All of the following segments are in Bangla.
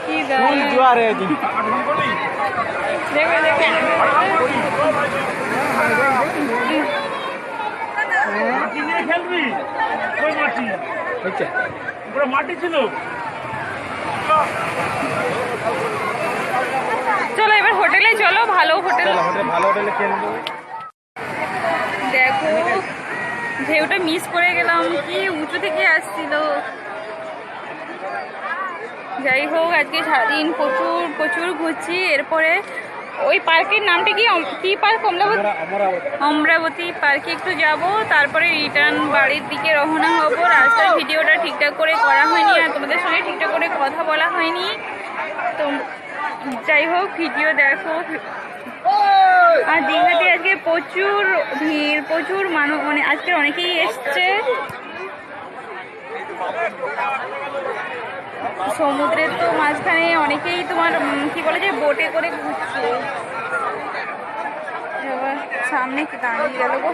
কি দেখো মাটি ছিল। চলো এবার হোটেলে চলো, ভালো হোটেল। ভালো হোটেলে খেলবো। দেখো ঢেউটা মিস করে গেলাম, কি উঁচু থেকে আসছিল। যাই হোক আজকে সারাদিন প্রচুর প্রচুর ঘুরছি। এরপরে ওই পার্কের নামটা কি পার্ক? অমরাবতী পার্কে একটু যাব, তারপরে রিটার্ন বাড়ির দিকে রওনা হব। রাস্তার ভিডিওটা ঠিকঠাক করে করা হয়নি আর তোমাদের সঙ্গে ঠিকঠাক করে কথা বলা হয়নি। তো যাই হোক ভিডিও দেখো। আর দীঘাতে আজকে প্রচুর ভিড়, প্রচুর মানুষ, মানে আজকে অনেকেই এসছে। সমুদ্রের তো মাঝখানে অনেকেই তোমার কি বলে যে বোটে করে ঘুরছে। এবার সামনে কি দাঁড়িয়ে গেল গো।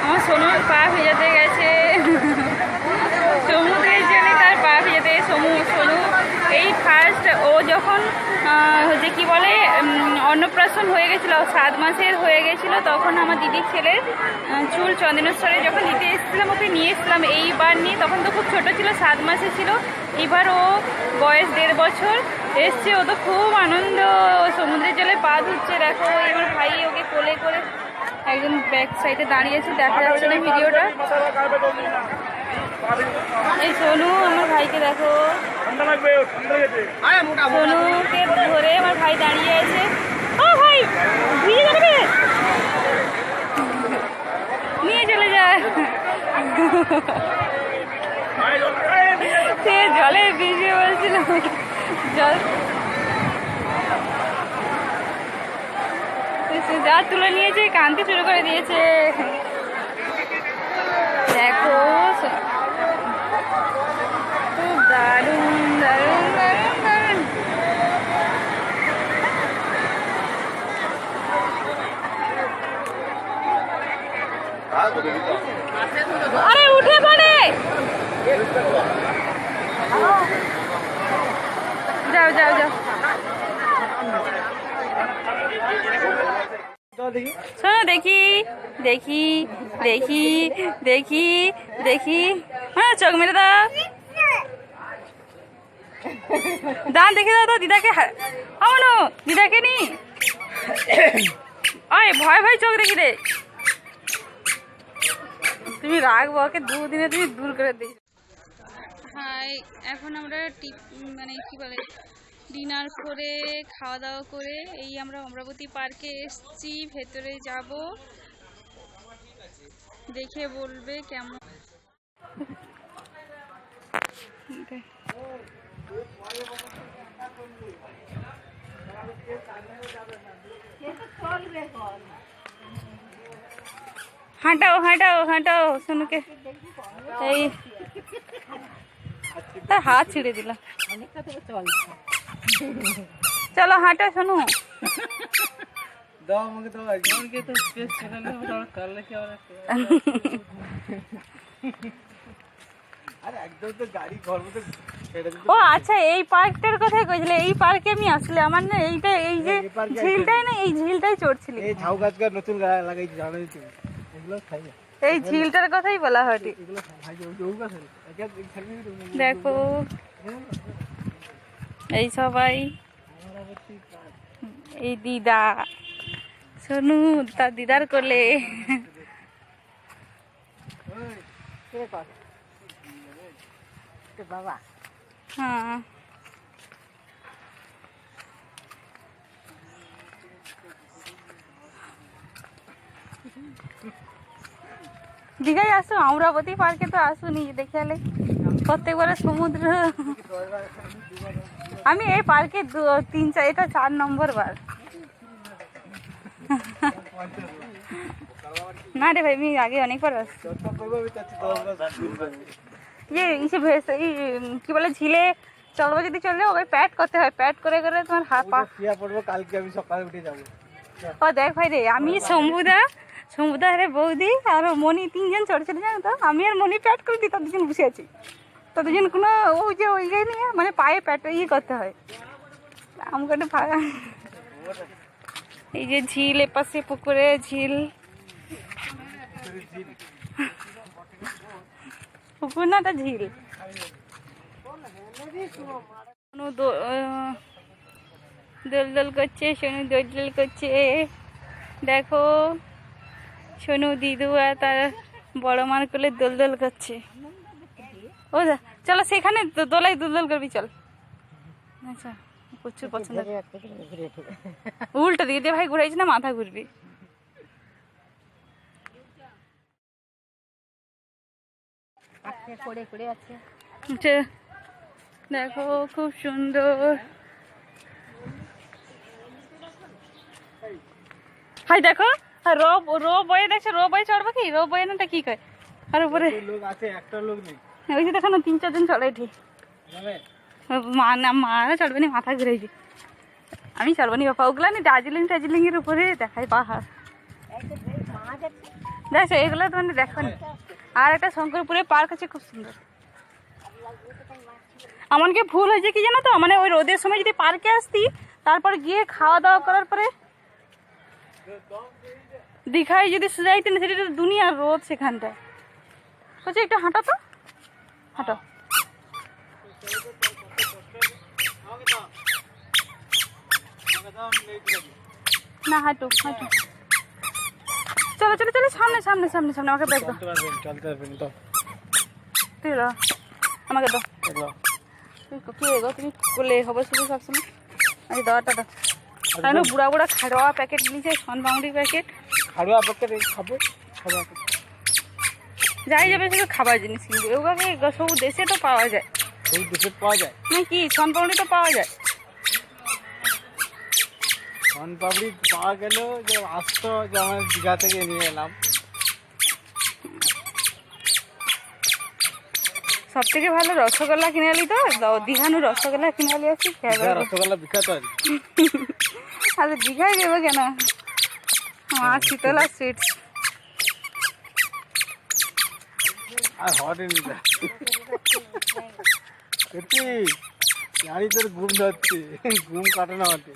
আমার সোনুর পা ভেজাতে গেছে, সমুদ্রের জলে তার পা ভেজাতে। সোনু এই ফার্স্ট ও যখন যে কি বলে অন্নপ্রাশন হয়ে গেছিলো, 7 মাসের হয়ে গেছিলো, তখন আমার দিদির ছেলের চুল চন্দনেশ্বরে যখন দিতে এসেছিলাম, ওকে নিয়ে এসেছিলাম এইবার নিয়ে। তখন তো খুব ছোট ছিল, 7 মাসে ছিল। এবার ও বয়স 1.5 বছর এসছে। ও তো খুব আনন্দ, সমুদ্রের জলে পা ধুচ্ছে। দেখো এবার ভাই ওকে কোলে করে একজন ব্যাক সাইডে দাঁড়িয়েছে, দেখা যাচ্ছে না ভিডিওটা। এই সোনু আমার ভাইকে দেখো, সোনুকে ধরে আমার ভাই দাঁড়িয়ে আছে। ও ভাই ভিজে যাবে, নিয়ে চলে যায়। সে জলে ভিজে বলছিল, জল যা তুলে নিয়েছে কাঁদতে শুরু করে দিয়েছে। দেখো খুব দারুণ দারুণ দারুণ দারুণ। আরে উঠে পড়ে, যাও যাও যাও। শোনো দেখি দেখি দেখি দেখি দেখি, হ্যাঁ চোখ মেরে দাও, দাঁত দেখে দাও তো দিদাকে। আমনো দিদাকে নি, আয় ভয় ভয় চোখ দেখি রে। তুমি রাখবো ওকে, 2 দিনে তুমি দূর করে দিই। হাই, এখন আমরা মানে কি বলে ডিনার করে খাওয়া দাওয়া করে এই আমরা অমরাবতী পার্কে এসছি। ভেতরে যাব, দেখে বলবে কেমন। হাঁটাও হাঁটাও হাঁটাও সোনুকে। এই তার হাত ছিঁড়ে দিলাম। চলো হাঁটো সোনু। ও আচ্ছা, এই পার্কটার কথাই কইছিলে। এই পার্কে আমি আসলে আমার না এইটা, এই যে ঝিলটাই না, এই ঝিলটাই চড়ছিল। এই ঝাউ গাছ নতুন লাগাইছি, জানোই তো, এগুলো খাই না। এই ঝিলটার কথাই বলা হয়। দেখো এই সবাই, এই দিদা সোনু তার দিদার কোলে। বাবা হ্যাঁ দীঘায় আসো, অমরাবতী পার্কে তো আসুনি। দেখালে প্রত্যেকবার সমুদ্র। আমি এই পার্কে 3-4, এটা 4 নম্বর বার। না রে ভাই, আমি আগে অনেকবার আসছি। যতটা করবো আমি তার চেয়ে 10 গুণ করবো। কি বলে ঝিলে চলবো, যদি চললে ওকে প্যাড করতে হয়, প্যাড করে করে তোমার হাত পা। ওটা শুয়ে পড়বো, কালকে আমি সকালে উঠে যাবো। ও দেখ ভাই রে, আমি শম্ভুদা রে বৌদি আর মনি 3জন চড়ছিল, জানো তো। আমি আর মনি প্যাড করে দিই, তার দুজন বসে আছি। তো দুজন কোনো ওই যে ওই নিয়ে মানে পায়ে প্যাড করতে হয় আমাকে একটু ভাগা। এই যে ঝিল, এপাশে পুকুরে ঝিল, পুকুর না তা ঝিল। দোল করছে, সোনু দোল করছে। দেখো সোনু দিদু আর তার বড় মার কোলে দোল করছে। ও চলো সেখানে দোলাই দোল করবি, চল। আচ্ছা, প্রচুর পছন্দ। উল্টো দিকে দিয়ে ভাই ঘুরাইছি না, মাথা ঘুরবি। দেখো খুব সুন্দর। হাই দেখো রো বয়ে দেখছো, রো বয়ে চড়বো কি, রো বয়ে না কি কয়। আর উপরে লোক আছে, একটা লোক নেই। ওই যে দেখো না 3-4 জন চলে ঠিক। মারা চড়বে না, মাথা ঘুরাইবি। আমি চড়বো নি বাপা, ওগুলা নি দার্জিলিং এর উপরে দেখাই পাহাড়। দেখো এগুলো তোমার দেখো নি। আর একটা শঙ্করপুরে পার্ক আছে, খুব সুন্দর। আমাকে ভুল হয়েছে কি জানো তো, মানে ওই রোদের সময় যদি পার্কে আসতি, তারপর গিয়ে খাওয়া দাওয়া করার পরে দীঘায় যদি যাইতে না, সেটা দুনিয়ার রোদ সেখানটায়। বলছি একটু হাঁটো তো, হাঁটো। না হাঁটু হাঁটু, চলো চলো চলো, সামনে সামনে সামনে সামনে। আমাকে ব্যাগ দাও, চলতে পারবেন তো। তুই দাও আমাকে, দাও। কি গো তুমি বলে খবর শুধু সবসময় আমি দাওয়াটা দাও। কারণ বুড়া বুড়া খাড়োয়া প্যাকেট নিয়েছে, সনপাউরির প্যাকেট। খাড়োয়া প্যাকেট খাবো, খাবার যাই যাবে শুধু খাবার জিনিস, কিন্তু ওগুলোকে সব দেশে তো পাওয়া যায়। এই দেশে পাওয়া যায় নাকি সনপাউরি তো পাওয়া যায়। সনপাপড়ি পাওয়া গেল, যে আসতো, যে আমার দীঘা থেকে নিয়ে এলাম। সব থেকে ভালো রসগোল্লা কিনে আলি তো, দীঘানু রসগোল্লা কিনে আলি আছি। রসগোল্লা বিখ্যাত আর কি। আরে দীঘায় দেবো কেন, মা শীতলা সুইটস। আর হটে নিতে সত্যি জানি তোর ঘুম ধরছে, ঘুম কাটানো হতে।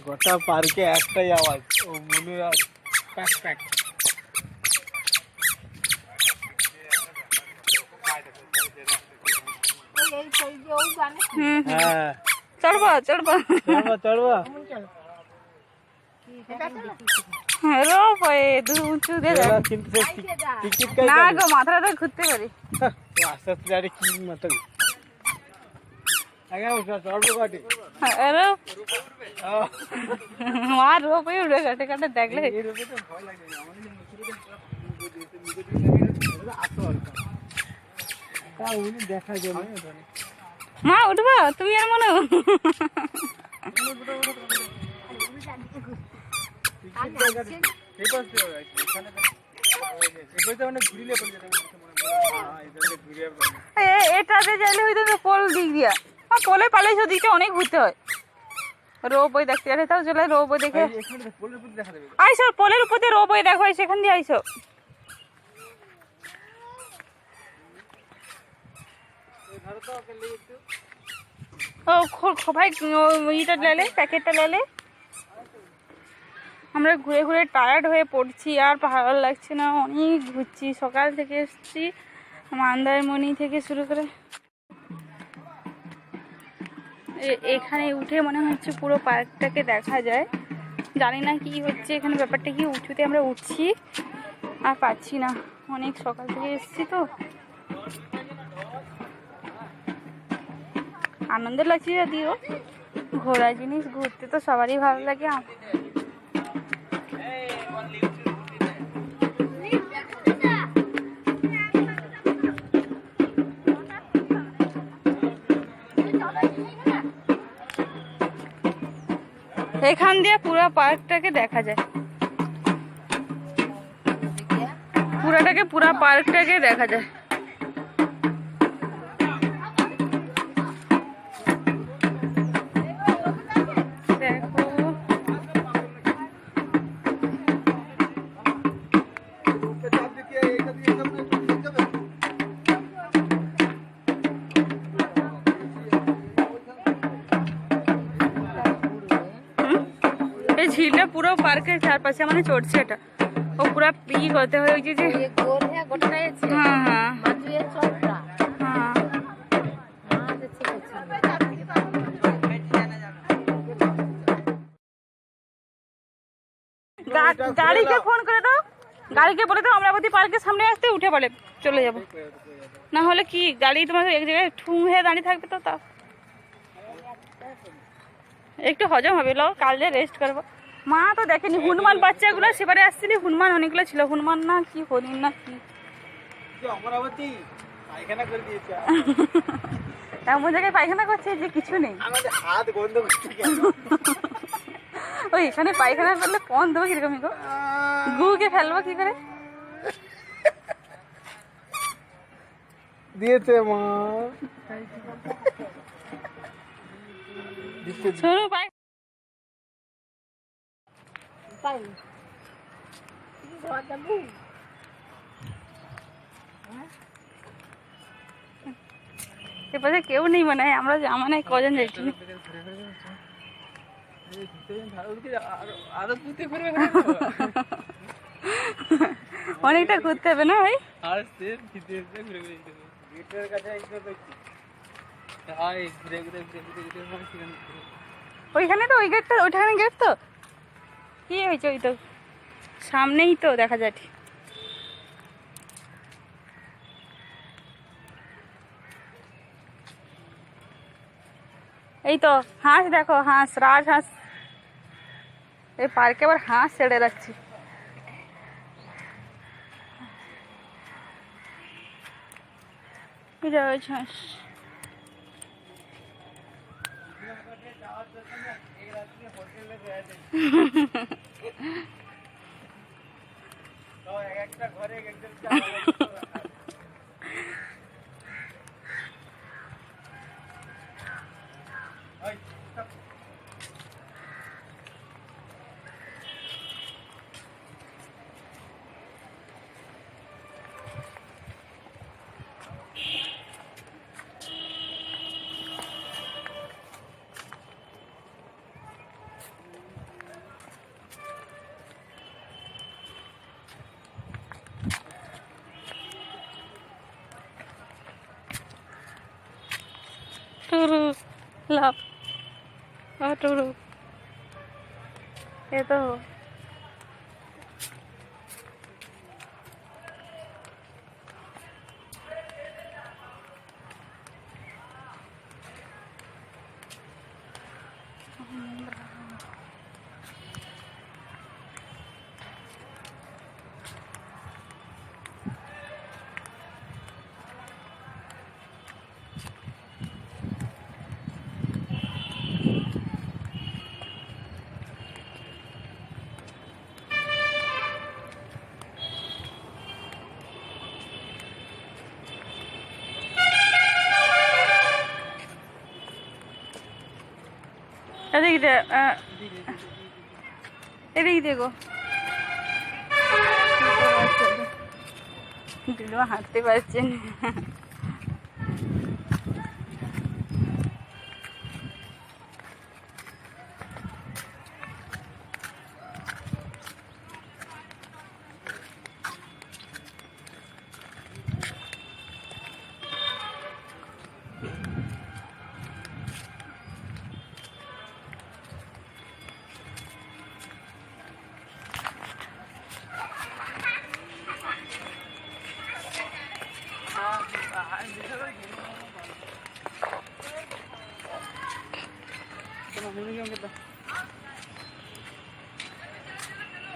গোটা পার্কে একটাই আওয়াজ, ও মনে হয় প্যাক প্যাক। হ্যাঁ চড়বো চড়বো চড়বা চড়বা। রো পয়ে দু উঁচু দে এবার কিন্তু টিকিট কাই না গো, মাথাটা ঘুরতে পারি। আস্তে আস্তে আরে কি মাথা আগে চড়বো কাটে। আরে মা রো পয়ে উড়ে কাটে কাটে দেখলে এই রোগে তো ভয় লাগে। আমাদের দেখা যাবে মা উঠবা তুমি আর মনে এটাতে যাইলে হইতো তো পোল দিক দিয়া, পোলে পালাইছো দিকে অনেক ঘুরতে হয়। রো বই দেখতে গেলে তাও চলে রো বই দেখে আইসো, পোলের উপর দিয়ে রো বই দেখো, সেখান দিয়ে আইসো। ও ভাই ইটা লেলে, প্যাকেটটা লেলে। আমরা ঘুরে ঘুরে টায়ার্ড হয়ে পড়ছি, আর ভালো লাগছে না, অনেক ঘুরছি। সকাল থেকে এসেছি, মন্দারমণি থেকে শুরু করে এখানে উঠে মনে হচ্ছে পুরো পার্কটাকে দেখা যায়। জানি না কি হচ্ছে এখানে, ব্যাপারটা কি উঁচুতে আমরা উঠছি আর পাচ্ছি না, অনেক সকাল থেকে এসেছি তো। আনন্দ লাগছে যদিও, ঘোরা জিনিস ঘুরতে তো সবারই ভালো লাগে। এখান দিয়ে পুরো পার্কটাকে দেখা যায়, পুরো পার্কটাকে দেখা যায়। দেখো এই ঝিলটা পুরো পার্কের চারপাশে মানে চড়ছে, এটা ও পুরো ই করতে হয় ওই যে হ্যাঁ হ্যাঁ হ্যাঁ। গাড়িকে ফোন করে দাও, গাড়িকে বলে দাও অমরাবতী পার্কের সামনে আসতে, উঠে পড়ে চলে যাব। না হলে কি গাড়ি তোমাকে এক জায়গায় ঠুং হয়ে দাঁড়িয়ে থাকবে, তো তাও একটু হজম হবে। লো কালকে রেস্ট করবো। মা তো দেখেনি হনুমান বাচ্চাগুলো, সেবারে আসছিলি হনুমান অনেকগুলো ছিল, হনুমান না কি হরিণ না কি অমরাবতী পায়খানা করে দিয়েছে। এমন জায়গায় পায়খানা করছে যে কিছু নেই। আমাদের হাত গন্ধ করছে কেন? ওই এখানে পায়খানা করলে পন দেবো কিরকম গো, গুকে ফেলবো কি করে? দিয়েছে মা। শোনো এপাশে কেউ নেই মনে হয়, আমরা মানে কজন যাচ্ছি। অনেকটা ঘুরতে হবে না ভাই? ওইখানে তো ওই গেটটা, ওইখানে গেট তো কি হয়েছে, ওই তো সামনেই তো দেখা যায়। এই তো হাঁস দেখো, হাঁস, রাজহাঁস। এই পার্কে আবার হাঁস ছেড়ে রাখছি। রাজহাঁস টুরু লাভ টুরু এ তো এদিকে দেখো, দিলু হাঁটতে পারছেন।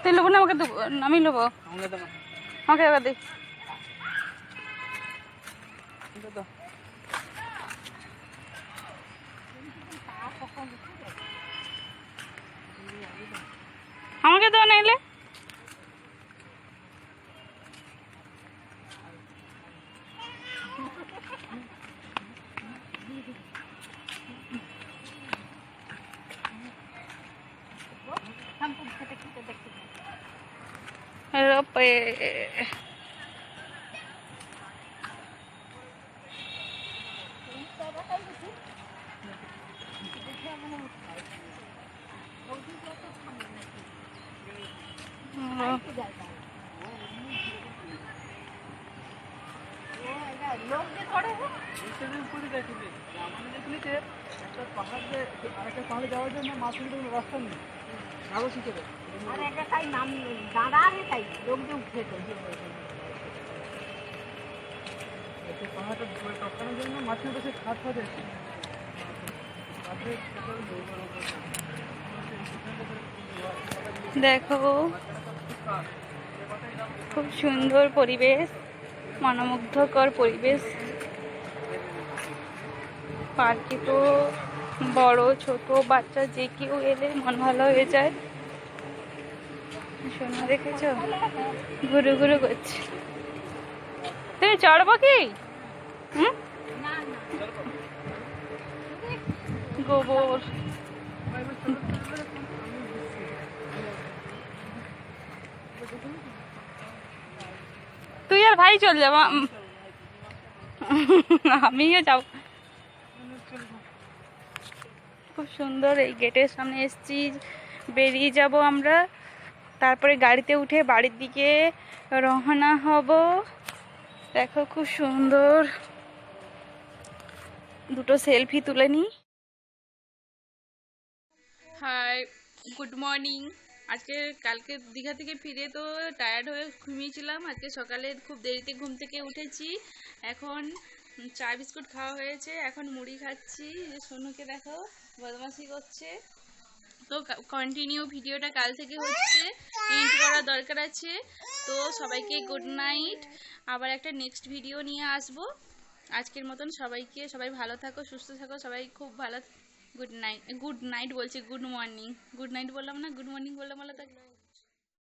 তুই লোবো না, আমাকে দেবো, আমি লোবো, আমাকে এবার দিই। আমাকে তো নাইলে একটা পাহাড়ে আরেকটা পাহাড়ে যাওয়ার জন্য মাঝখানে কোনো রাস্তা নেই, ভালো শিখে আর একটা তাই নাম দাঁড়াবে তাই লোক যে উঠে তো পাহাড়টা টপকানোর জন্য মাঝখানে বসে খাট ফাটে দেখো খুব সুন্দর পরিবেশ, মনোমুগ্ধকর পরিবেশ। পার্কে তো বড় ছোট বাচ্চা যে কেউ এলে মন ভালো হয়ে যায়। সোনা দেখেছ ঘুরু ঘুরু করছে। তুমি চড়বো কি? হুম, গোবর তুই আর ভাই চল যাবো, আমিও যাব। খুব সুন্দর, এই গেটের সামনে এসেছি, বেরিয়ে যাব আমরা, তারপরে গাড়িতে উঠে বাড়ির দিকে রওনা হব। দেখো খুব সুন্দর, দুটো সেলফি তুলে নিই। Hi, good morning. কালকে দীঘা থেকে ফিরে তো টায়ার্ড হয়ে ঘুমিয়েছিলাম। আজকে সকালে খুব দেরিতে ঘুম থেকে উঠেছি। এখন চা বিস্কুট খাওয়া হয়েছে, এখন মুড়ি খাচ্ছি। সোনুকে দেখো বদমাশি করছে। তো কন্টিনিউ ভিডিওটা কাল থেকে হচ্ছে, এন্ড করার দরকার আছে। তো সবাইকে গুড নাইট, আবার একটা নেক্সট ভিডিও নিয়ে আসবো। আজকের মতন সবাই ভালো থাকো, সুস্থ থাকো, সবাই খুব ভালো। গুড নাইট বলছি, গুড মর্নিং। গুড নাইট বললাম না, গুড মর্নিং বললাম, বলো তো।